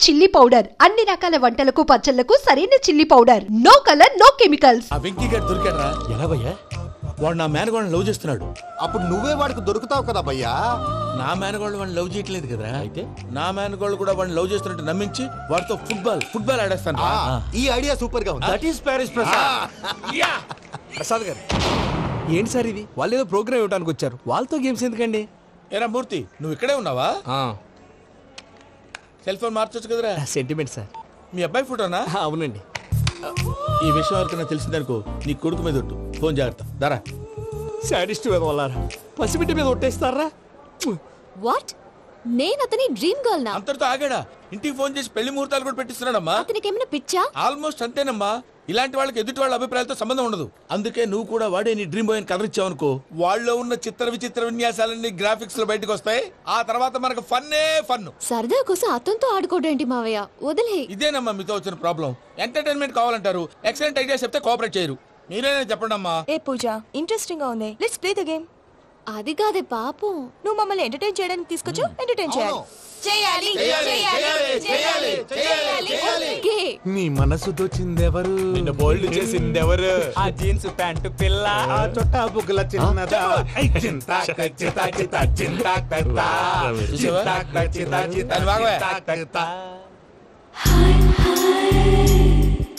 Chilli powder, అన్ని రకాల వంటలకు పచ్చళ్లకు సరైన chilli powder. No colour, no chemicals. ఆ వెంకీ గారు దొరికాడరా? ఎలా భయ్యా? వాడు నా మేనగోళ్ళని లవ్ చేస్తున్నాడు. అప్పుడు నువ్వే వాడికి దొరుకుతావు కదా భయ్యా. నా మేనగోళ్ళు వాడిని లవ్ చేయట్లేదు కదా. అయితే నా మేనగోళ్ళు కూడా వాడిని లవ్ చేస్తున్నట్టు నమ్మించి వాడితో ఫుట్బాల్ ఆడేస్తాను. ఈ ఐడియా సూపర్ గా ఉంది. That is Paris Prasad. Prasad గారు ఏంటి సార్ ఇది? వాళ్ళు ఏదో ప్రోగ్రామ్ ఇవ్వడానికి వచ్చారు, వాళ్ళతో గేమ్స్ ఎందుకండి? ఏరా మూర్తి, నువ్వు ఇక్కడే ఉన్నావా? సెల్ ఫోన్ మార్చొచ్చు కదరా. Sentiment sir. మీ అబ్బాయి ఫోటోనా? అవునండి. ఈ విషయం ఎవరికైనా తెలిసిందనుకో నీ కొడుకు మీద ఒట్టు. ఫోన్ జాగ్రత్త. దారా. సాడిస్ట్ మీద వాళ్ళారా? పసిబిడ్డ మీద ఒట్టేస్తారా? వాట్? నేను అతని డ్రీమ్ గర్ల్ నా? అంతటితో ఆగాడా? ఇంటికి ఫోన్ చేసి పెళ్లి ముహూర్తాలు కూడా పెట్టిస్తున్నాడమ్మా. అతనికి ఏమైనా పిచ్చా? ఆల్మోస్ట్ అంతేనమ్మా. ఇలాంటి వాళ్ళకి ఎదుటి వాళ్ళ అభిప్రాయాలతో సంబంధం ఉండదు. అందుకే నువ్వు కూడా వాడే నీ డ్రీమ్ బాయ్ కవర్ ఇచ్చావనుకో, వాళ్ళలో ఉన్న చిత్ర విచిత్ర విన్యాసాలన్నీ గ్రాఫిక్స్ లో బయటకు వస్తాయి. ఆ తర్వాత మనకు ఫన్నే ఫన్. సరదా కోసం అతనితో ఆడుకోవడేంటి మావయ్య? వదిలే. ఇదేనమ్మా మీతో వచ్చిన ప్రాబ్లం. ఎంటర్టైన్మెంట్ కావాలంటారు, ఎక్సలెంట్ ఐడియా చెప్తే కోఆపరేట్ చేయరు. మీరేనా చెప్పండి అమ్మా. ఏ పూజ, ఇంట్రెస్టింగ్ గా ఉంది, లెట్స్ ప్లే ద గేమ్. అది కాదే పాపం, నువ్వు మమ్మల్ని ఎంటర్టైన్ చేయడానికి తీసుకొచ్చు, ఎంటర్టైన్ చేయాలి. గే. నీ మనసు దోచిందెవరు? నిన్న బోల్డ్ చేసిందెవరు? ఆ జీన్స్ ప్యాంటు పిల్ల, ఆ చొట్టా బుగ్గల చిన్నదా.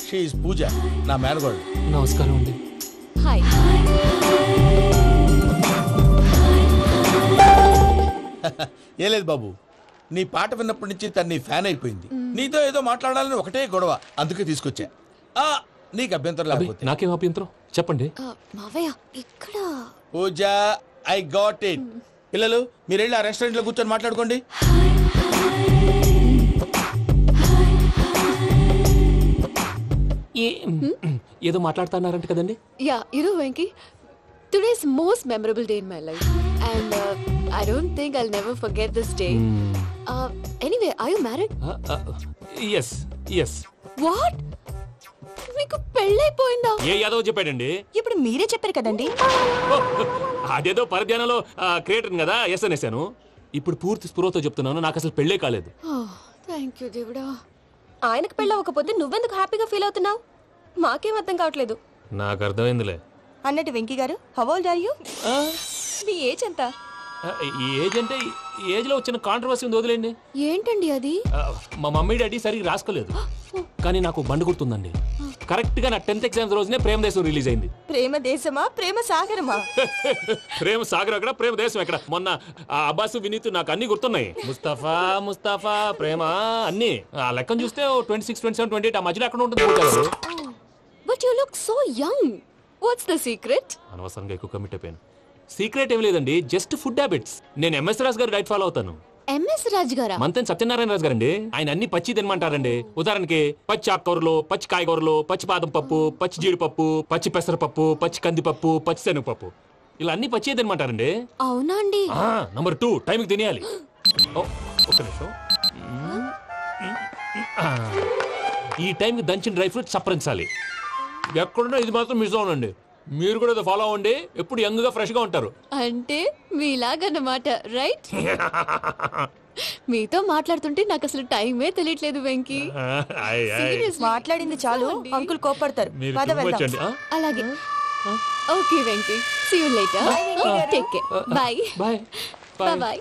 షీ ఈజ్ పూజ, నా మేనగోడు. నమస్కారం అండి. హాయ్. ఏ లేదు బాబు, నీ పాట విన్నప్పటి నుంచి తను నీ ఫ్యాన్ అయిపోయింది. నీతో ఏదో మాట్లాడాలని ఒకటే గొడవ, అందుకే తీసుకొచ్చా. నీకు అభ్యంతరం లేకపోతే. నాకేం అభ్యంతరం చెప్పండి. మావయ్య ఇక్కడ. పూజ, ఐ గాట్ ఇట్. పిల్లలు మీరు వెళ్ళి ఆ రెస్టారెంట్ లో కూర్చొని మాట్లాడుకోండి. ఏదో మాట్లాడుతున్నారంట కదండి. Yeah, Venky, today's most memorable day in my life, and I don't think I'll never forget this day. Anyway, are you married? yes. What? మీకు పెళ్ళైపోయిందా? ఏ యాదవ్ చెప్పాడండి? ఇప్పుడు మీరే చెప్పారు కదండి. అదేదో పరధ్యానంలో క్రియేటర్ కదా ఎస్ అనేసాను. ఇప్పుడు పూర్తి స్పృహతో చెప్తున్నాను, నాకు అసలు పెళ్ళే కాలేదు. థ్యాంక్ యూ దేవుడా. ఆయనకు పెళ్ళవకపోతే నువ్వెందుకు హ్యాపీగా ఫీల్ అవుతున్నావు? మాకేం అర్థం కావట్లేదు. నాకు అర్థమైందిలే. అన్నట్టు వెంకీ గారు, హౌ ఓల్డ్ ఆర్ యు? మీ ఏజ్ ఎంత? ఈ ఏజ్ అంటే ఏజ్ లో వచ్చిన కాంట్రవర్సీ ఉంది, వదిలేండి. ఏంటండి అది? మా మమ్మీ డాడీ సరిగ్గా రాసుకోలేదు, కానీ నాకు బండి గుర్తుందండి. కరెక్ట్ గా నా 10th ఎగ్జామ్స్ రోజునే ప్రేమ దేశం రిలీజ్ అయింది. ప్రేమ దేశమా, ప్రేమ సాగరమా? ప్రేమ సాగర్ ఎక్కడ, ప్రేమ దేశం ఎక్కడ? మొన్న అబ్బాసు వినీత్ నాకు అన్ని గుర్తున్నాయి. ముస్తఫా ప్రేమ అన్ని ఆ లెక్కను చూస్తే 26, 27, 28 ఆ మధ్యలో ఎక్కడ ఉంటుంది. But you look so young. What's the secret? అనవసరంగా ఎక్కువ కమిట్ అయిపోయాను. సీక్రెట్ ఏం లేదండి, జస్ట్ ఫుడ్ హ్యాబిట్స్. నేను ఎంఎస్ రాజు గారు డైట్ ఫాలో అవుతాను. ఎంఎస్ రాజు గారా? మంతెన్ సత్యనారాయణ రాజు గారండి. ఆయన అన్ని పచ్చి తినమంటారండి. ఉదాహరణకి పచ్చి ఆకుకూరలు, పచ్చి కాయగూరలు, పచ్చి బాదం పప్పు, పచ్చి జీడిపప్పు, పచ్చి పెసరపప్పు, పచ్చి కందిపప్పు, పచ్చి శనగపప్పు, ఇలా అన్ని పచ్చి తినమంటారండి. అవునా అండి? నంబర్ 2, టైంకి తినేయాలి. ఒక్క నిమిషం. ఈ టైంకి దంచిన డ్రై ఫ్రూట్స్ సప్పరించాలి. ఎక్కడున్నా ఇది మాత్రం మిస్ అవునండి. మీరు కూడా ఫాలో అవ్వండి, ఎప్పుడు యంగ్ గా ఫ్రెష్ గా ఉంటారు. అంటే మీలాగన్నమాట, రైట్? మీతో మాట్లాడుతుంటే నాకు అసలు టైమే తెలియట్లేదు వెంకీ. మాట్లాడింది చాలు, అంకుల్ కోపడతారు. అలాగే. Okay Venky, see you later. Take care. Bye bye bye.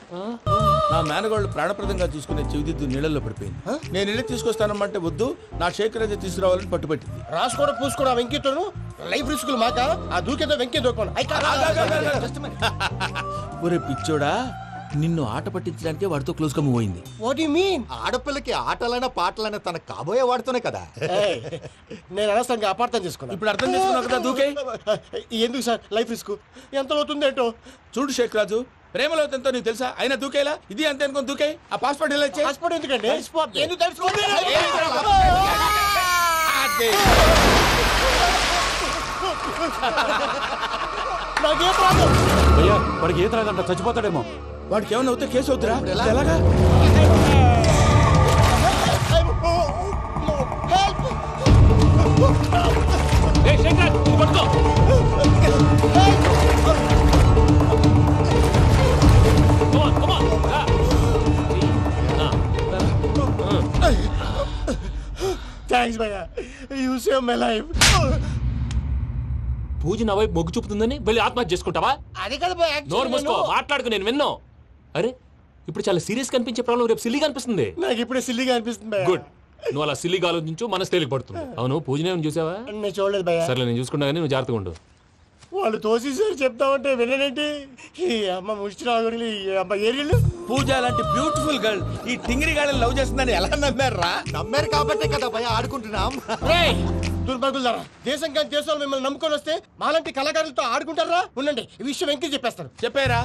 నా మేనగోళ్ళు ప్రాణప్రదంగా చూసుకునే చెవిదిద్దు నీళ్ళల్లో పడిపోయింది. నేను ఇల్లు తీసుకొస్తానమ్మంటే వద్దు, నా షేక్ అయితే తీసుకురావాలని పట్టుబట్టింది. రాసుకోవడం పూసుకోవడం వెంకీతోను లైఫ్ రిస్కులు మాక. ఆ దూకేదో వెంకీ దూకోను. ఒరే పిచ్చోడా, నిన్ను ఆట పట్టించడానికే వాడితో క్లోజ్ గా మూవ్ అయింది. What you mean? ఆడపిల్లకి ఆటలైనా పాటలైనా తన కాబోయే వాడితోనే కదా. నేను అనవసరంగా అపార్థం చేసుకున్నా. ఇప్పుడు అర్థం చేసుకున్నావు కదా, దూకే. ఎందుకు సార్ లైఫ్ రిస్క్? ఎంత అవుతుంది ఏంటో చూడు షేక్ రాజు, ప్రేమలో ఎంతో నీకు తెలుసా? అయినా దూకేలా? ఇది అంతే అనుకుని దూకే. ఆ పాస్పోర్ట్ ఇలా ఇచ్చే. పాస్పోర్ట్ ఎందుకండి? ఎందుకు తెలుసుకోండి. నాకే ప్రాబ్లం. భయ్యా, వాడికి ఈత రాదంట, చచ్చిపోతాడేమో. వాడికి ఏమన్నా అవుతే కేసు అవుతురా? ఎలాగా? థ్యాంక్స్ భయ్యా, యూ సేవ్ మై లైఫ్. పూజ నా వైపు మొగ్గు చూపుతుందని వెళ్ళి ఆత్మహత్య చేసుకుంటావా? అది కదా భయ్యా, నోరు మూసుకో, మాట్లాడుకు, నేను విన్నో. అరే ఇప్పుడు చాలా సీరియస్ కనిపించే ప్రాబ్లం రేపు సిల్లీగా అనిపిస్తుంది. నాకు ఇప్పుడే సిల్లిగా అనిపిస్తుంది భయ్యా. గుడ్, నువ్వు అలా సిల్లీగా ఆలోచించు, మనసు తేలికపడుతుంది. అవును పూజనే చూసావా? నేను చూడలేదు భయ్యా. సర్లే నేను చూసుకుంటా కానీ నువ్వు జాగ్రత్తగా ఉండు. వాళ్ళు తోసేసారు చెప్తామంటే విననేంటి? ఈ అమ్మ ముష్టి రాగుడి, ఈ అమ్మ ఏరియాలు. పూజ లాంటి బ్యూటిఫుల్ గర్ల్ ఈ టింగిరి గాడిని లవ్ చేస్తుందని ఎలా నమ్మారా? నమ్మారు కాబట్టే కదా భయ్యా ఆడుకుంటున్నాం. దుర్భగులారా, దేశం కానీ దేశాలు మిమ్మల్ని నమ్ముకొని వస్తే మాలాంటి కళాకారులతో ఆడుకుంటారా? ఉండండి, ఈ విషయం వెంకీ చెప్పేస్తాను. చెప్పేరా,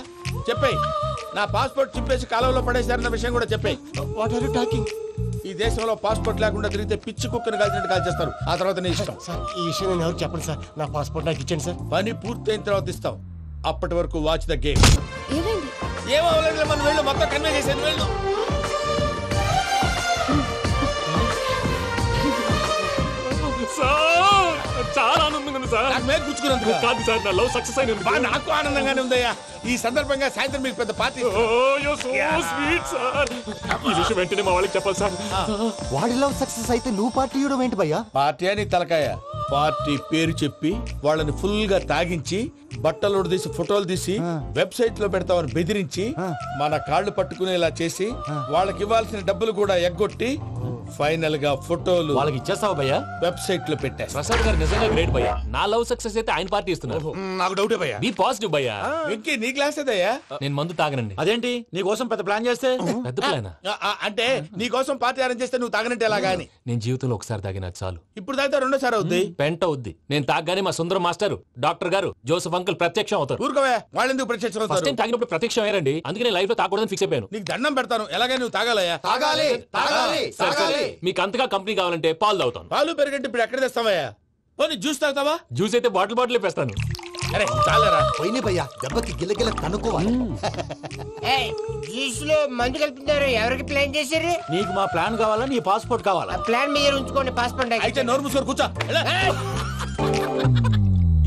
చెప్పేయ్. నా పాస్పోర్ట్ చింపేసి కాలంలో పడేశారన్న విషయం కూడా చెప్పేయ్. What are you talking? ఈ దేశంలో పాస్పోర్ట్ లేకుండా తిరిగితే పిచ్చి కుక్కను కాల్చినట్టు కాల్చేస్తారు. ఆ తర్వాత నీ ఇష్టం. సార్ ఈ విషయం నేను ఎవరికి చెప్పండి సార్. నా పాస్పోర్ట్ నాకు ఇచ్చేయండి సార్. పని పూర్తయిన తర్వాత ఇస్తాం. అప్పటి వరకు వాచ్ ద గేమ్. ఏమైంది? ఏమవ్వలేదు, మనం వెళ్ళు, మొత్తం కన్వే చేసేది వెళ్ళు. చాలా ఆనందంగా ఉంది సార్. నాకు మీద గుచ్చుకున్నందుకు కాదు సార్, నా లవ్ సక్సెస్ అయినందుకు. బా, నాకు ఆనందంగానే ఉందయ్యా. ఈ సందర్భంగా సాయంత్రం మీకు పెద్ద పార్టీ. ఈ విషయం వెంటనే మా వాళ్ళకి చెప్పాలి సార్. వాడి లవ్ సక్సెస్ అయితే నువ్వు పార్టీ ఇవ్వడం ఏంటి భయ్యా? పార్టీ అని తలకాయ. పార్టీ పేరు చెప్పి వాళ్ళని ఫుల్ గా తాగించి బట్టలు తీసి ఫోటోలు తీసి వెబ్సైట్ లో పెడతామని బెదిరించి మన కాళ్ళు పట్టుకునేలా చేసి వాళ్ళకి ఇవ్వాల్సిన డబ్బులు కూడా ఎగ్గొట్టి ఫైనల్ గా ఫోటోలు వాళ్ళకి ఇచ్చేస్తావా భయ్యా? వెబ్సైట్ లో పెట్టేస్తా. ప్రసాద్ గారు నిజంగా గ్రేట్ భయ్యా. నా లవ్ సక్సెస్ అయితే ఆయన పార్టీ ఇస్తున్నారు. నాకు డౌటే భయ్యా. బీ పాజిటివ్ భయ్యా. వెంకీ నీ క్లాస్ ఏదయ్యా? నేను మందు తాగనండి. అదేంటి నీ కోసం పెద్ద ప్లాన్ చేస్తే? పెద్ద ప్లానా? అంటే నీ కోసం పార్టీ అరేంజ్ చేస్తే నువ్వు తాగనంటే ఎలాగా అని. నేను జీవితంలో ఒకసారి తాగినా చాలు. ఇప్పుడు తాగితే రెండోసారి అవుద్ది. పెంట అవుద్ది. నేను తాగగానే మా సుందరం మాస్టర్, డాక్టర్ గారు, జోసెఫ్ అంకుల్ ప్రత్యక్షం అవుతారు. ఊరుకోవే, వాళ్ళు ఎందుకు ప్రత్యక్షం ఫస్ట్ అవుతారు? టైం తాగినప్పుడు ప్రత్యక్షం అయ్యారండి. అందుకే నేను లైఫ్ లో తాగకూడదని ఫిక్స్ అయిపోయాను. నీకు దండం పెడతాను, ఎలాగైనా నువ్వు తాగాలయ్యా. తాగాలి తాగాలి సరే, సరే. తాగాలి. మీకు అంతగా కంపెనీ కావాలంటే పాలు తాగుతాను. పాలు పెరిగంటే ఇప్పుడు ఎక్కడ తెస్తావయ్యా? పోనీ జ్యూస్ తాగుతావా? జ్యూస్ అయితే బాటిల్ వేస్తాను. అరే చాలరా. పోయిన భయ్యా, దెబ్బకి గిల్లగిల్ల కనుక్కోవాలి. జ్యూస్ లో మందు కలుపుతున్నారు. ఎవరికి ప్లాన్ చేశారు? నీకు మా ప్లాన్ కావాలా, నీ పాస్పోర్ట్ కావాలా? ప్లాన్ మీరు ఉంచుకోండి, పాస్పోర్ట్ అయితే నోరు మూసుకొని కూర్చో.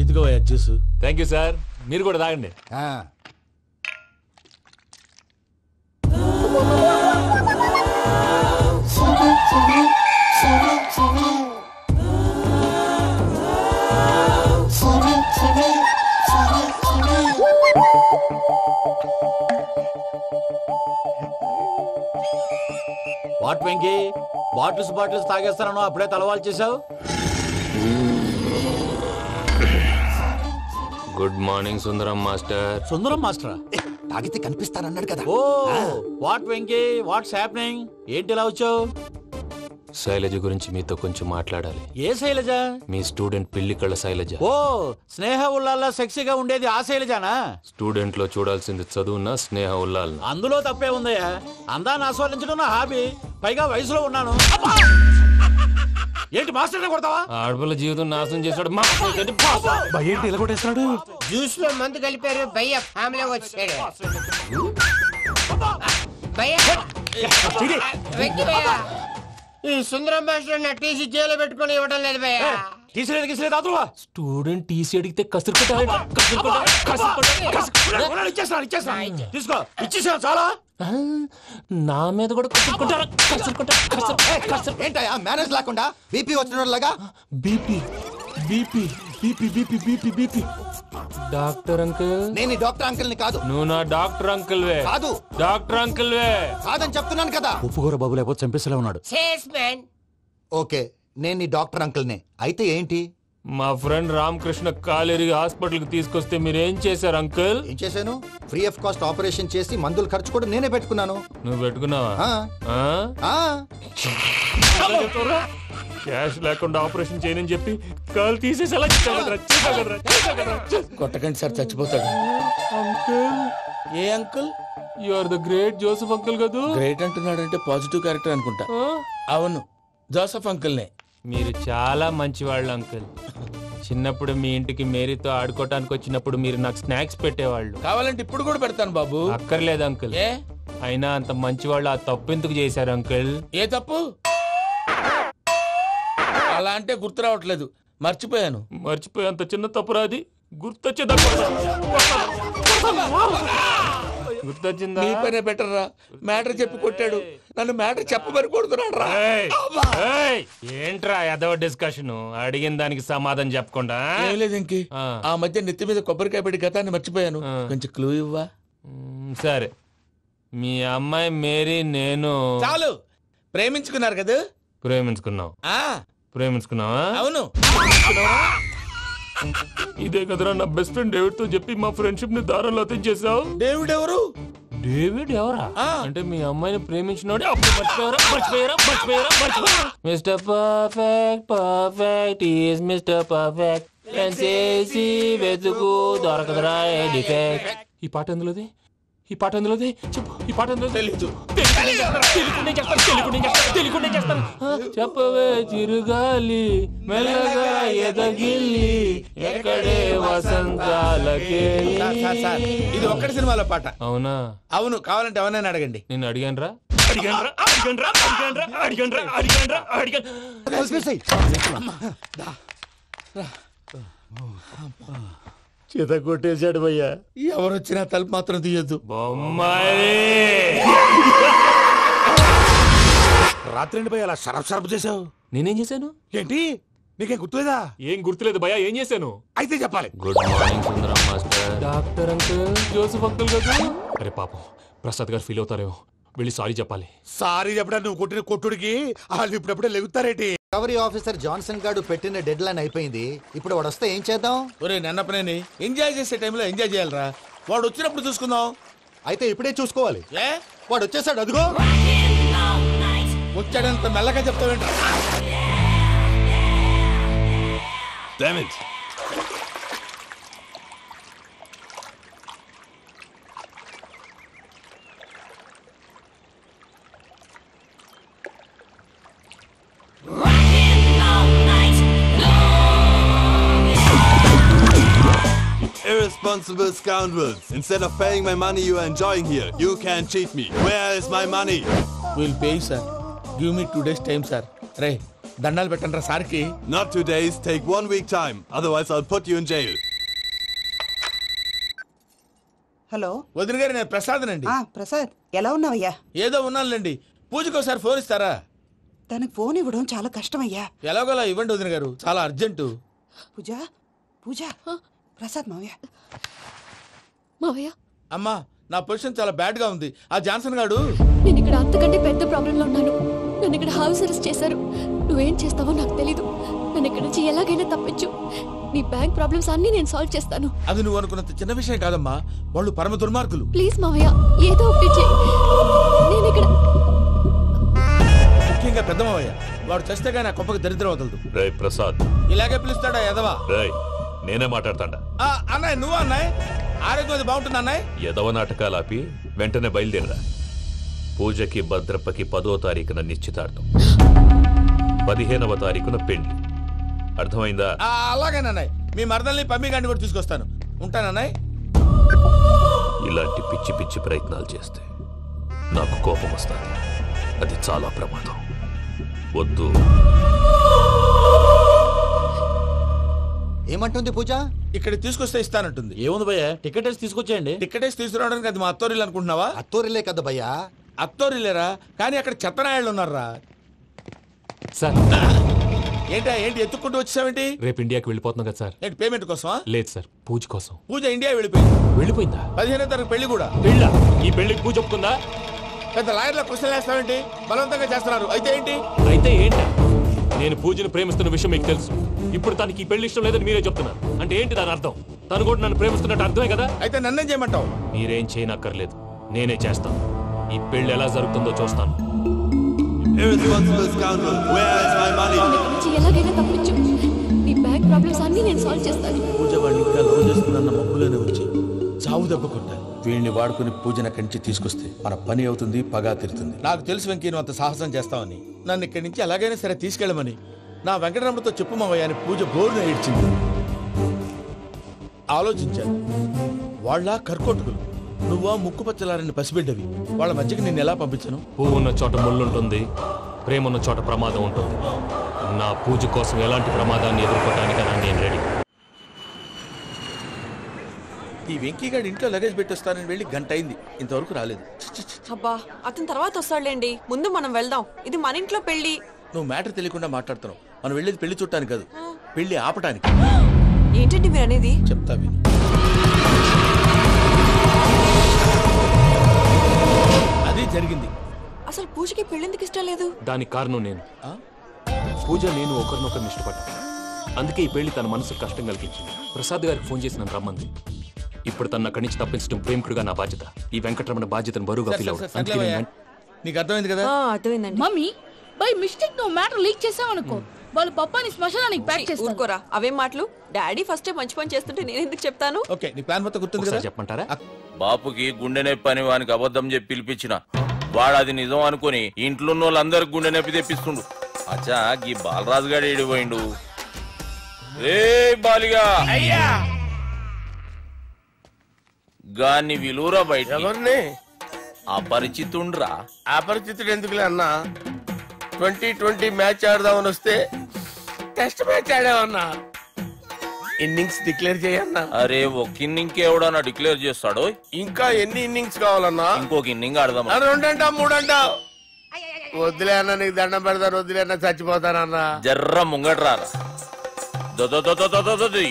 ఇదిగో జ్యూస్. Thank you sir. మీరు కూడా తాగండి. ఆ. వాట్ వెంకీ, బాటిల్స్ తాగేస్తానో అప్పుడే తలవాలు చేసావు. Good morning Sundaram master. Sundaram మాస్టరా? తాగితే కనిపిస్తానన్నాడు కదా. ఓ వాట్ వెంకీ, వాట్స్ హ్యాపెనింగ్? ఏంటి ఇలా వచ్చావు? శైలజ గురించి మీతో కొంచెం మాట్లాడాలి. ఏ శైలజ? మీ స్టూడెంట్ పిల్లి కళ్ళ శైలజ. ఓ స్నేహ ఉల్లాల్లో సెక్సీగా ఉండేది ఆ శైలజానా? స్టూడెంట్ లో చూడాల్సింది చదువున్న స్నేహ ఉల్లాల్. అందులో తప్పే ఉందయ్యా. అందాన్ని ఆస్వాదించడం నా హాబీ. పైగా వయసులో ఉన్నాను. ఏంటి మాస్టర్ కొడతావా? ఆడపిల్ల జీవితం నాశనం చేశాడు. ఏంటి ఇలా కొట్టేస్తున్నాడు? జ్యూస్ లో మందు కలిపారు. భయ్య ఫ్యామిలీ వచ్చాడు. భయ్య వెంకీ భయ్య, ఈ సుందరం మాస్టర్ నా టీసీ జైల్లో పెట్టుకొని ఇవ్వడం లేదు భయ్య. తీసిలేదు అదువా. స్టూడెంట్ టీసీ అడిగితే కసురుకుంటా. తీసుకో, ఇచ్చేసా చాలా. నా మీద కూడా కసురుకుంటారా? ఏంటయ్యా మేనేజ్ లేకుండా బీపీ వచ్చిన లాగా? BP BP BP BP BP BP. Doctor uncle, నేను ఈ డాక్టర్ అంకుల్ ని కాదు. నువ్వు నా డాక్టర్ అంకుల్ వే. కాదు. డాక్టర్ అంకుల్ వే. కాదని చెప్తున్నాను కదా. ఉప్పుకూర బాబు లేకపోతే చంపేసేలా ఉన్నాడు. ఓకే, నేను నీ డాక్టర్ అంకుల్ నే. అయితే ఏంటి? మా ఫ్రెండ్ రామకృష్ణ కాలేరికి హాస్పిటల్ కి తీసుకొస్తే మీరేం చేశారు అంకుల్? ఏం చేశాను? ఫ్రీ ఆఫ్ కాస్ట్ ఆపరేషన్ చేసి మందులు ఖర్చు కూడా నేనే పెట్టుకున్నాను. నువ్వు పెట్టుకున్నావా? ఆ. ఆ? ఆ. క్యాష్ లేకుండా ఆపరేషన్ చేయనని చెప్పి కాలు తీసేసి ఎలా కొట్టకండి సార్, చచ్చిపోతాడు. అంకుల్, ఏ uncle? You are the great Joseph uncle కదా? గ్రేట్ అంటున్నాడంటే పాజిటివ్ క్యారెక్టర్ అనుకుంటా. అవును, జోసెఫ్ అంకుల్నే. మీరు చాలా మంచివాళ్ళు అంకుల్. చిన్నప్పుడు మీ ఇంటికి మేరీతో ఆడుకోవటానికి వచ్చినప్పుడు మీరు నాకు స్నాక్స్ పెట్టేవాళ్ళు. కావాలంటే ఇప్పుడు కూడా పెడతాను బాబు. అక్కర్లేదు అంకుల్. ఏ? అయినా అంత మంచివాళ్ళు ఆ తప్పు ఎందుకు చేశారు అంకుల్? ఏ తప్పు? అలా అంటే గుర్తు రావట్లేదు, మర్చిపోయాను. మర్చిపోయి అంత చిన్న తప్పు రాది గుర్తొచ్చిందా? గుర్తొచ్చిందా? నీ పనే బెటర్ రా. మ్యాటర్ చెప్పి కొట్టాడు, నన్ను మ్యాటర్ చెప్పమని కొడుతున్నాడు రా. ఏంట్రా ఏదో డిస్కషన్ అడిగిన దానికి సమాధానం చెప్పకుండా ఏం లేదు ఇంకి ఆ మధ్య నెత్తి మీద కొబ్బరికాయ పెట్టి గతాన్ని మర్చిపోయాను, కొంచెం క్లూ ఇవ్వా? సరే, మీ అమ్మాయి మేరీ నేను చాలు, ప్రేమించుకున్నారు కదా? ప్రేమించుకున్నావు. ప్రేమించుకున్నావా? అవును. ఇదే కదరా నా బెస్ట్ ఫ్రెండ్ డేవిడ్ తో చెప్పి మా ఫ్రెండ్షిప్ ని దారంలో తెచ్చేసావు. డేవిడ్ ఎవరు? డేవిడ్ ఎవరా? అంటే మీ అమ్మాయిని ప్రేమించినోడే mister perfect, perfect is mister perfect చేసి వెతుకు దొరకదురా డిఫెక్ట్. ఈ పాట ఎందులోది? ఈ పాట ఎందులోది? చెప్పు. ఈ పాట ఎందులో? తెలీదు. చెప్పవే చిరుగాలి మెల్లగా ఎదగిల్లి ఎక్కడే వసంతాలకే. ఇది ఒక్కటి సినిమాలో పాట. అవునా? అవును. కావాలంటే ఎవరైనా అడగండి. నేను అడిగాను రా. చేత కొట్టేశాడు భయ్యా. ఎవరు వచ్చినా తలుపు మాత్రం తీయద్దు. రాత్రి భయ్య అలా షరఫ్ చేసావు. నేనేం చేశాను? ఏంటి నీకేం గుర్తులేదా? ఏం గుర్తులేదు భయ్యా. ఏం చేశాను? అయితే చెప్పాలి. Good morning Sundaram master. Doctor uncle, Joseph uncle కదా? అరే పాపం, ప్రసాద్ గారు ఫీల్ అవుతారేమో. వెళ్ళి సారీ చెప్పాలి. సారీ చెప్పడా? నువ్వు కొట్టిన కొట్టుడికి వాళ్ళు ఇప్పుడప్పుడే లెగుతారేటి. రికవరీ ఆఫీసర్ జాన్సన్ గారు పెట్టిన డెడ్ లైన్ అయిపోయింది. ఇప్పుడు వాడు వస్తే ఏం చేద్దాం? ఒరే నన్నపనేని, ఎంజాయ్ చేసే టైంలో ఎంజాయ్ చేయాలరా. వాడు వచ్చినప్పుడు చూసుకుందాం. అయితే ఇప్పుడే చూసుకోవాలి. ఏ వాడు వచ్చేసాడు, అదిగో. వచ్చాడంత మెల్లగా చెప్తావేంట? Irresponsible scoundrels. Instead of paying my money you are enjoying here, you can cheat me. Where is my money? We'll pay, sir. Give me 2 days time, sir. రే దండాలు పెట్టండి రా సార్కి. Not 2 days, take 1 week time. Otherwise I'll put you in jail. Hello వదిన గారు, నేను ప్రసాదనండి. ప్రసాద్, ఎలా ఉన్నావయ్యా? ఏదో ఉన్నానులేండి. పూజకి ఒకసారి ఫోన్ ఇస్తారా? తనకు ఫోన్ ఇవ్వడం చాలా కష్టమయ్యా. ఎలాగోలా ఇవ్వండి వదిన గారు, చాలా అర్జెంటు. పూజ పూజ, ప్రసాద్ మావయ్య. మావయ్య, అమ్మా నా పొజిషన్ చాలా బ్యాడ్ గా ఉంది. ఆ జాన్సన్ గాడు. నేను ఇక్కడ అంతకంటే పెద్ద ప్రాబ్లం లో ఉన్నాను. నన్ను ఇక్కడ హౌస్ అరెస్ట్ చేశారు. నువ్వేం చేస్తావో నాకు తెలీదు. నన్ను ఇక్కడ నుంచి ఎలాగైనా తప్పించు. నీ బ్యాంక్ ప్రాబ్లమ్స్ అన్ని నేను సాల్వ్ చేస్తాను. అది నువ్వు అనుకున్నంత చిన్న విషయం కాదమ్మా. వాళ్ళు పరమ దుర్మార్గులు. ప్లీజ్ మావయ్య, ఏదో ఒకటి చెయ్యి. నేను ఇక్కడ ముఖ్యంగా పెద్ద మావయ్య, వాడు చస్తే కానీ ఆ కొంపకి దరిద్రం వదలదు. రే ప్రసాద్, ఇలాగే పిలుస్తాడా ఎదవా? నేనే మాట్లాడతాడా? అన్నయ్య, నువ్వు అన్నాయ్. ఆరోగ్యం బాగుంటుంది అన్నాయ్. ఎదవ నాటకాలు ఆపి వెంటనే బయలుదేరరా. పూజకి భద్రప్పకి 10వ తారీఖున నిశ్చితార్థం, 15వ తారీఖున పెళ్లి. అర్థమైందా? అలాగేనన్నాయ్. మీ మరదల్ని పమ్మి గండి కూడా తీసుకొస్తాను. ఉంటానన్నాయ్. ఇలాంటి పిచ్చి పిచ్చి ప్రయత్నాలు చేస్తే నాకు కోపం వస్తుంది. అది చాలా ప్రమాదం. వద్దు. ఏమంటుంది పూజ? ఇక్కడ తీసుకొస్తే ఇస్తానంటుంది. ఏముంది భయ్య, టికెట్ వేసి తీసుకొచ్చేయండి. టికెట్ వేసి తీసుకురావడానికి అది మా అత్తోరిల్లు అనుకుంటున్నావా? అత్తోరిలే కదా భయ్యా. అత్తోరిల్లేరా, కానీ అక్కడ చెత్తనాయాళ్ళు ఉన్నారా. సార్, ఏంటి ఎత్తుక్కుంటూ వచ్చావేంటి? రేపు ఇండియాకి వెళ్ళిపోతున్నాం కదా సార్. ఏంటి పేమెంట్ కోసమా? లేదు సార్, పూజ కోసం. పూజ ఇండియా వెళ్ళిపోయింది. వెళ్ళిపోయిందా? 15వ తారీఖు పెళ్లి కూడా. పెళ్ళా? ఈ పెళ్లికి పూజ ఒప్పుకుందా? పెద్ద లాయర్ల క్వశ్చన్ వేస్తావేంటి? బలవంతంగా చేస్తున్నారు. అయితే ఏంటి? అయితే ఏంటి? నేను పూజను ప్రేమిస్తున్న విషయం మీకు తెలుసు. ఇప్పుడు తనకి ఈ పెళ్లి ఇష్టం లేదని మీరే చెప్తున్నారు. అంటే ఏంటి దాని అర్థం? తను కూడా నన్ను ప్రేమిస్తున్నట్టు అర్థమే కదా. అయితే నన్నేం చేయమంటావు? మీరేం చేయనక్కర్లేదు, నేనే చేస్తాను. ఈ పెళ్లి ఎలా జరుగుతుందో చూస్తాను. Irresponsible scoundrel. Where is my money? ఎలాగైనా తప్పించు. నీ బ్యాంక్ ప్రాబ్లమ్స్ అన్ని నేను సాల్వ్ చేస్తాను. పూజ వాడిని ఇంకా లవ్ చేస్తున్న మబ్బులోనే ఉంచి చావు దెబ్బ కొట్టాలి. వీళ్ళని వాడుకుని పూజన కంచి తీసుకొస్తే మన పని అవుతుంది, పగా తీరుతుంది. నాకు తెలుసు వెంకీ నువ్వు అంత సాహసం చేస్తావని. నన్ను ఇక్కడి నుంచి ఎలాగైనా సరే తీసుకెళ్ళమని నా వెంకటరమణతో చెప్పు మావయ్య అని పూజ బోరున ఏడ్చింది. ఆలోచించాను. వాళ్ళ కర్కోటకులు, నువ్వా ముక్కుపచ్చలారని పసిబిడ్డవి. వాళ్ళ మధ్యకి నేను ఎలా పంపించను? పువ్వు ఉన్న చోట ముళ్ళుంటుంది, ప్రేమ ఉన్న చోట ప్రమాదం ఉంటుంది. నా పూజ కోసం ఎలాంటి ప్రమాదాన్ని ఎదుర్కోవడానికైనా నేను రెడీ. ఈ వెంకీగాడి ఇంట్లో లగేజ్ పెట్టొస్తానని వెళ్ళి గంట అయింది, ఇంతవరకు రాలేదు. అబ్బా, అతని తర్వాత వస్తాడులేండి. ముందు మనం వెళ్దాం. ఇది మన ఇంట్లో పెళ్లి. నువ్వు మ్యాటర్ తెలియకుండా మాట్లాడుతున్నావు. మనం వెళ్ళేది పెళ్లి చుట్టానికి కాదు, పెళ్లి ఆపటానికి. ఏంటండి మీరు అనేది? చెప్తా విను. అది జరిగింది. అసలు పూజకి పెళ్ళెందుకు ఇష్టం లేదు? దానికి కారణం నేను. పూజ నేను ఒకరినొకరిని ఇష్టపడ్డా. అందుకే ఈ పెళ్లి తన మనసుకు కష్టం కలిగించింది. ప్రసాద్ గారికి ఫోన్ చేసి నన్ను రమ్మంది. ఇప్పుడు తన అక్కడి నుంచి తప్పించడం ప్రేమికుడుగా నా బాధ్యత. ఈ వెంకటరమణ బాధ్యతను బరువుగా ఫీల్ అవుతుంది. నీకు అర్థమైంది కదా? అర్థమైందండి. మమ్మీ బై మిస్టేక్ నువ్వు మ్యాటర్ లీక్ చేసావనుకో, వాళ్ళ పప్పాని శ్మశానానికి ప్యాక్ చేస్తారు. ఊరుకోరా, అవేం మాటలు? డాడీ ఫస్ట్ టైం మంచి పని చేస్తుంటే నేను ఎందుకు చెప్తాను? ఓకే, నీ ప్లాన్ మొత్తం గుర్తుంది కదా? చెప్పమంటారా? బాపుకి గుండె నొప్పి అని వానికి అబద్ధం చెప్పి పిలిపించిన వాడు అది నిజం అనుకుని ఇంట్లో ఉన్న వాళ్ళందరికి గుండె నొప్పి తెప్పిస్తుండు. అచ్చా గీ బాలరాజు గారు ఏడిపోయిండు. రే బాలిగా అయ్యా గాన్ని విలువరా బయట. ఎవరిని? అపరిచితుండ్రా. అపరిచితుడు ఎందుకులే అన్నా? 2020 మ్యాచ్ ఆడదామని వస్తే టెస్ట్ మ్యాచ్ ఆడామన్నా. ఇన్నింగ్స్ డిక్లేర్ చేయన్నా. అరే ఒక ఇన్నింగ్ ఎవడన్నా డిక్లేర్ చేస్తాడు? ఇంకా ఎన్ని ఇన్నింగ్స్ కావాలన్నా? ఇంకొక ఇన్నింగ్ ఆడదాం. 2 అంటావు 3 అంటావు. వద్దులే అన్న, నీకు దండం పెడతాను. వద్దులే అన్న, చచ్చిపోతానన్నా. జర్ర ముంగట్రారా.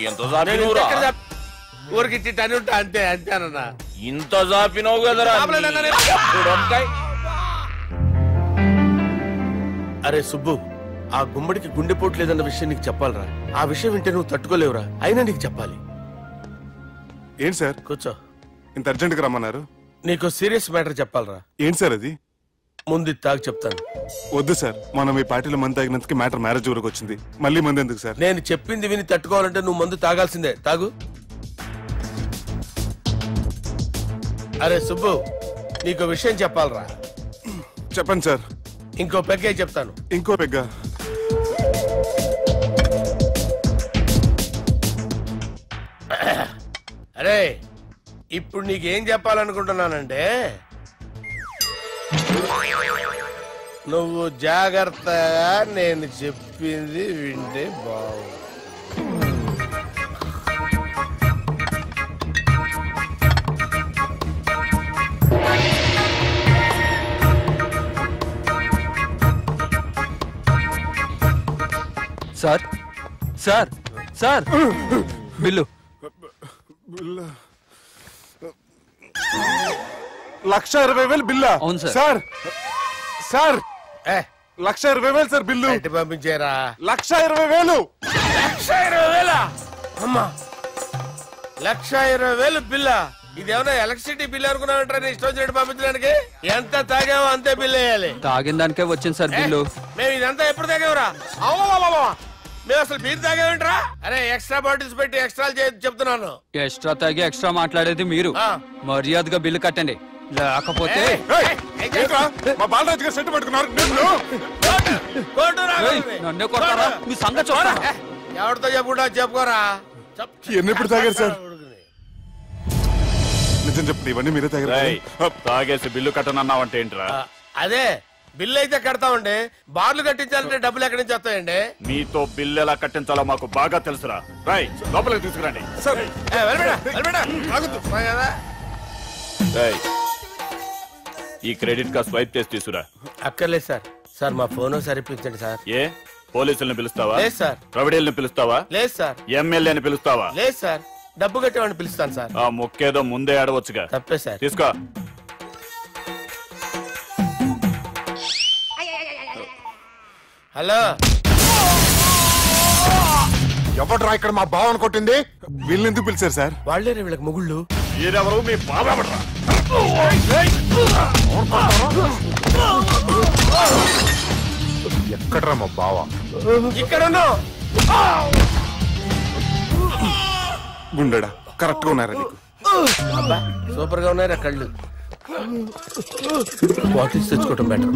ఎంత జాపినవురా? ఊరికి టని ఉంటా అంతే అంతేనన్నా. ఇంత జాపినవు కదరా. అరే సుబ్బు, ఆ గుమ్మడికి గుండెపోటు లేదన్న విషయం నీకు చెప్పాలరా. ఆ విషయం వింటే నువ్వు తట్టుకోలేవురా. అయినా నీకు చెప్పాలి. ఏంటి సార్? కూర్చో. ఇంత అర్జెంట్ గా రమ్మన్నారు? నీకు సీరియస్ మ్యాటర్ చెప్పాలరా. ఏంటి సార్ అది? ముందు తాగు చెప్తాను. వద్దు సార్, మనం ఈ పార్టీలో మందు తాగినందుకు మ్యాటర్ మ్యారేజ్ వరకు వచ్చింది. మళ్ళీ మందు ఎందుకు సార్? నేను చెప్పింది విని తట్టుకోవాలంటే నువ్వు మందు తాగాల్సిందే. తాగు. అరే సుబ్బు, నీకు విషయం చెప్పాలరా. చెప్పండి సార్. ఇంకో పెగ్గే చెప్తాను. ఇంకో పెగ్గా? అరే ఇప్పుడు నీకేం చెప్పాలనుకుంటున్నానంటే, నువ్వు జాగ్రత్తగా నేను చెప్పింది వింటే బాగు. Sir sir sir bill. 1,20,000 బిల్లా? అవును sir. Sir sir 1,20,000 sir bill. పంపించారా? 1,20,000. 1,20,000? అమ్మా, 1,20,000 బిల్లా? ఇదేమన్నా ఎలక్ట్రిసిటీ బిల్ అనుకున్నావంటారా? నీ ఇష్టం వచ్చినట్టు పంపించడానికి. ఎంత తాగామో అంతే బిల్ వేయాలి. తాగిన దానికే వచ్చింది సార్ బిల్లు. మేము ఇదంతా ఎప్పుడు తాగావురా? మేము అసలు బీర్ తాగామంటరా? అరే ఎక్స్ట్రా బాటిల్స్ పెట్టి ఎక్స్ట్రా చెప్తున్నాను. ఎక్స్ట్రా తాగి ఎక్స్ట్రా మాట్లాడేది మీరు. మర్యాదగా బిల్లు కట్టండి, లేకపోతే మా బాలరాజు గారు సెట్ పట్టుకున్నారు. నన్నే కొట్టారా? మీ సంగతి చూడరా? ఎవరితో చెప్పుకుంటా చెప్పుకోరా. ఎన్నెప్పుడు తాగారు సార్? నిజం చెప్పండి, ఇవన్నీ మీరే తాగారు? తాగేసి బిల్లు కట్టనన్నావంటే ఏంట్రా? అదే బిల్లు అయితే కడతామండి. బార్లు కట్టించాలంటే డబ్బులు ఎక్కడి నుంచి వస్తాయండి? మీతో బిల్లు ఎలా కట్టించాలో మాకు బాగా తెలుసురా. రై లోపలికి తీసుకురండి. ఈ క్రెడిట్ కార్డ్ స్వైప్ చేసి తీసుకురా. అక్కర్లేదు సార్. సార్ మా ఫోన్ సరిపించండి సార్. ఏ పోలీసుల్ని పిలుస్తావా? లేదు సార్. ప్రొవిడీల్ని పిలుస్తావా? లేదు సార్. ఎమ్మెల్యేని పిలుస్తావా? లేదు సార్. డబ్బు కట్టేవాడిని పిలుస్తాను సార్. ఆ ముక్కేదో ముందే ఆడవచ్చుగా. తప్పే సార్. తీసుకో. హలో, ఎవడ్రా ఇక్కడ మా బావని కొట్టింది? వీళ్ళని ఎందుకు పిలిచారు సార్? వాళ్ళేరే వీళ్ళకి మొగుళ్ళు. మీరెవరు? మీ బావరా? ఎక్కడ్రా మా బావ? ఇక్కడ గుండెడా కరెక్ట్ గా ఉన్నారా నీకు? సూపర్ గా ఉన్నారా కళ్ళు? బాటిల్స్ తెచ్చుకోవటం బెటర్.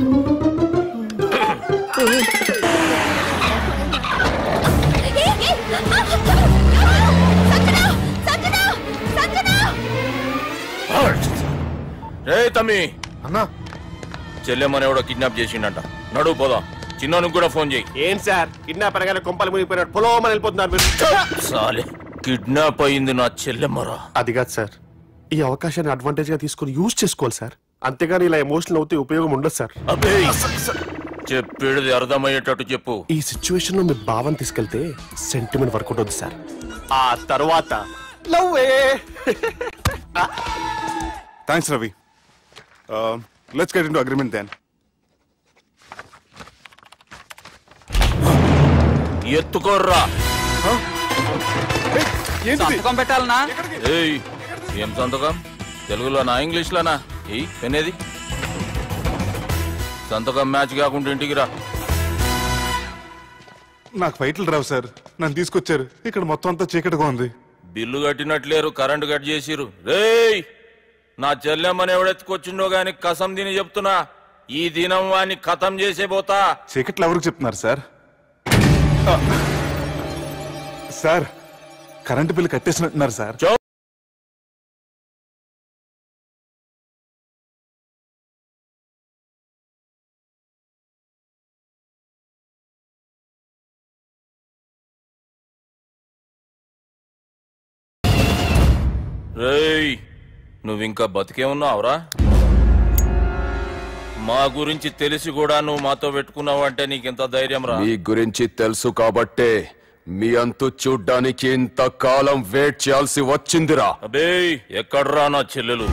రే తమ్మి అన్నా, చెల్లెమ్మని ఎవడో కిడ్నాప్ చేసిండంట. నడువు పోదాం. చిన్నోనికి కూడా ఫోన్ చేయి. ఏం సార్, కిడ్నాప్ అనగానే కొంపలు మునిగిపోయినట్టు పొలోమని వెళ్ళిపోతున్నారు మీరు. సాలే, కిడ్నాప్ అయింది నా చెల్లెమ్మరా. అది కాదు సార్, ఈ అవకాశాన్ని అడ్వాంటేజ్ గా తీసుకుని యూజ్ చేసుకోవాలి సార్. అంతేగాని ఇలా ఎమోషనల్ అవుతే ఉపయోగం ఉండదు సార్. అబ్బే చెప్పేది అర్థమయ్యేటట్టు చెప్పు. ఈ సిచ్యువేషన్ లో మీ భావం తీసుకెళ్తే సెంటిమెంట్ వర్కౌట్ అవుతుంది సార్. ఆ తర్వాత లవ్వే. Thanks Ravi. Let's get into agreement then. ఎత్తుకోర్రా. సంతకం పెట్టాలనా? ఏయ్, ఏం సంతకం? తెలుగులోనా ఇంగ్లీష్లోనా? ఈ పెనేది సంతకం మ్యాచ్ కాకుండా ఇంటికి రా. నాకు ఫైట్లు రావు సార్, నన్ను తీసుకొచ్చారు. ఇక్కడ మొత్తం అంతా చీకటిగా ఉంది. బిల్లు కట్టినట్లేరు, కరెంటు కట్ చేసిరు. రేయ్, నా చెల్లెమ్మని ఎవడెత్తుకొచ్చిండో గాని కసం తిని చెప్తున్నా, ఈ దినం వాణ్ణి ఖతం చేసే పోతా. చీకట్లో ఎవరికి చెప్తున్నారు సార్? సార్, కరెంటు బిల్లు కట్టేసినట్టున్నారు సార్. రేయ్, నువ్వింకా బతికే ఉన్నావురా? మా గురించి తెలిసి కూడా నువ్వు మాతో పెట్టుకున్నావు అంటే నీకెంత ధైర్యం రా? మీ గురించి తెలుసు కాబట్టే మీ అంతు చూడ్డానికి ఇంతకాలం వెయిట్ చేయాల్సి వచ్చిందిరా. అబే, ఎక్కడ్రా నా చెల్లెలు?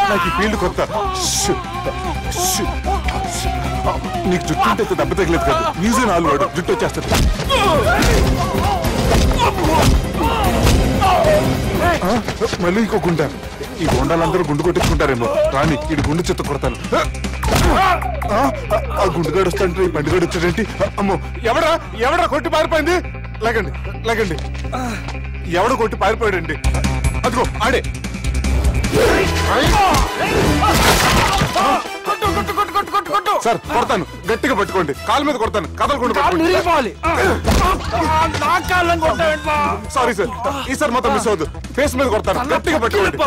నాకు ఈ ఫీల్డ్ కొత్త. నీకు జుట్టు ఉంటే దెబ్బ తగిలేదు కదా, మ్యూజియం ఆలు వాడు జుట్టు వచ్చేస్తాడు. మళ్ళీ ఇంకో గుండా. ఈ గుండాలందరూ గుండు కొట్టించుకుంటారేమో. రాని ఇది గుండు చెత్త కొడతాను. ఆ గుండుగాడు వస్తాంటే ఈ బండిగాడు వచ్చాడేంటి? అమ్మో, ఎవడా కొట్టి పారిపోయింది? లేకండి లేకండి, ఎవడ కొట్టి పారిపోయాడండి? అదిగో ఆడే. సార్ కొడతాను, గట్టిగా పట్టుకోండి. కాలు మీద కొడతాను, కదలకుండా. సారీ సార్, ఈసారి మొత్తం మిస్ అవద్దు. ఫేస్ మీద కొడతాను, గట్టిగా పట్టుకోండి.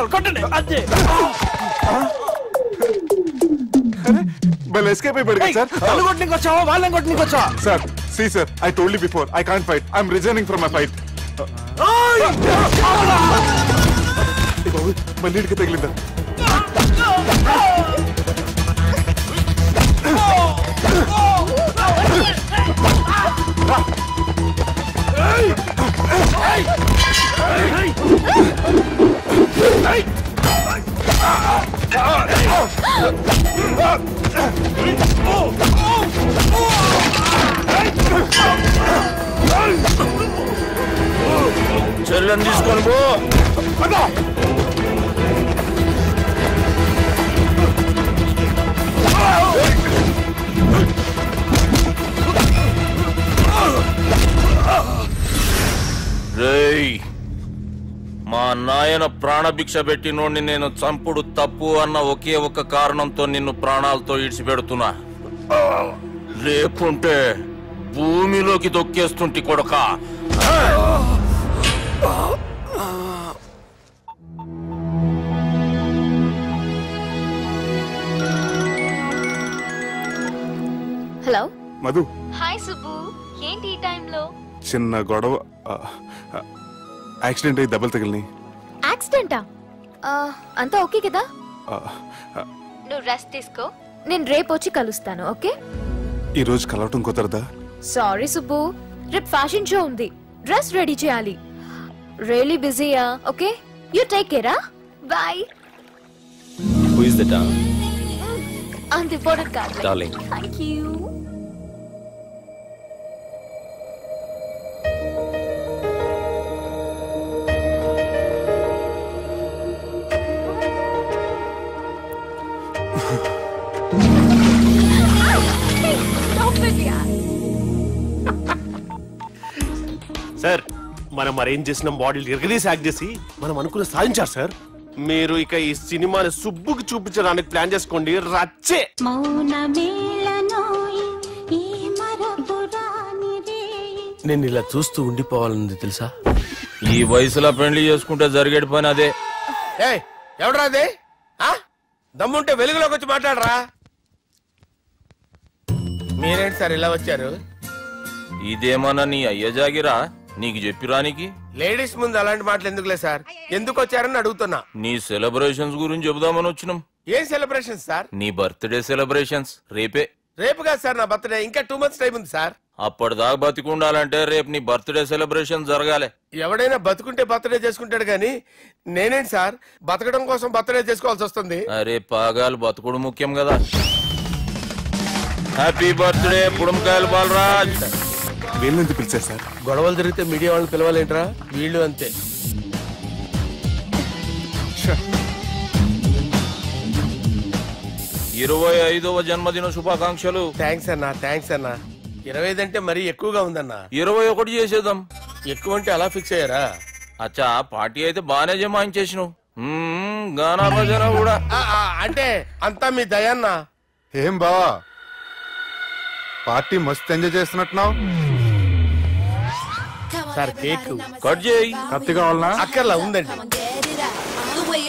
ఎస్కేప్ అయిపోయాడు సార్. వాళ్ళని కొట్టుకొచ్చా sir? See sir, I told you before, I can't fight. I'm resigning from my fight. మళ్ళీ ఇడికి తగిలిందా? చెల్లెని తీసుకొని పో. రేయ్, మా నాయన ప్రాణభిక్ష పెట్టినోడిని నేను చంపుడు తప్పు అన్న ఒకే ఒక కారణంతో నిన్ను ప్రాణాలతో ఇడిచిపెడుతున్నా. లేకుంటే భూమిలోకి దొక్కేస్తుంటి కొడక. హలో మధు. హాయ్ సుబ్బు, ఏంటి ఈ టైంలో? చిన్న గొడవ, యాక్సిడెంట్ అయ్యి దెబ్బలు తగిలినాయి. యాక్సిడెంటా? అంతా ఓకే కదా? నువ్వు రెస్ట్ తీసుకో, నేను రేపు వచ్చి కలుస్తాను. ఓకే? ఈ రోజు కలవటం కుదరదా? సారీ సుబ్బు, రేపు ఫ్యాషన్ షో ఉంది, డ్రెస్ రెడీ చేయాలి. రియల్లీ బిజీయా? Okay, you take care. Bye. Who is that? అంత ఇంపార్టెంట్ కాదు. Darling. Thank you. సార్, మనం అరేంజ్ చేసిన మోడల్ ఎరగదీసి యాక్ట్ చేసి మనం అనుకున్న సాధించారు సార్. మీరు ఇక ఈ సినిమాని సుబ్బుకి చూపించడానికి ప్లాన్ చేసుకోండి. రచ్చే. నేను ఇలా చూస్తూ ఉండిపోవాలని తెలుసా? ఈ వయసులో పెళ్లి చేసుకుంటే జరిగేటి పని అదే. ఎవడరా అదే? దమ్ముంటే వెలుగులోకి వచ్చి మాట్లాడరా. మీరేంటి సార్ ఇలా వచ్చారు? ఇదేమన్నా నీ అయ్య జాగిరా నీకు చెప్పిరానికి? లేడీస్ ముందు అలాంటి మాటలు ఎందుకులే సార్, ఎందుకు వచ్చారని అడుగుతున్నా. నీ సెలబ్రేషన్స్ గురించి చెబుదామని వచ్చినాం. ఏం సెలబ్రేషన్ సార్? నీ బర్త్డే సెలబ్రేషన్స్ రేపే. రేపు కాదు సార్ నా బర్త్డే, ఇంకా 2 months టైం ఉంది సార్. అప్పటిదాకా బతికుండాలంటే రేపు నీ బర్త్డే సెలబ్రేషన్ జరగాలి. ఎవడైనా బతుకుంటే బర్త్డే చేసుకుంటాడు గానీ నేనేంటి సార్ బతకడం కోసం బర్త్డే చేసుకోవాల్సి వస్తుంది? అరే పాగాలు బతుకుడు ముఖ్యం కదా. హ్యాపీ బర్త్డే పుడంకాయలు బాలరాజ్. వీళ్ళెందుకు పిలిచారు సార్? గొడవలు జరిగితే మీడియా వాళ్ళని పిలవాలేంట్రా? వీళ్ళు అంతే. 25వ జన్మదిన శుభాకాంక్షలు. థ్యాంక్స్ అన్నా, థ్యాంక్స్ అన్నా. 25 అంటే మరీ ఎక్కువగా ఉందన్నా. 21 చేసేద్దాం. ఎక్కువ అంటే అలా ఫిక్స్ అయ్యారా? అచ్చా పార్టీ అయితే బానే జమాయించేసినావు. గానా భజన కూడా అంటే అంతా మీ దయన్నా. ఏం బావా పార్టీ మస్తు ఎంజాయ్ చేస్తున్నట్టున్నావు. సార్ కేక్ కట్ చేయి. కత్తి కావాలనా? అక్కర్లా ఉందండి.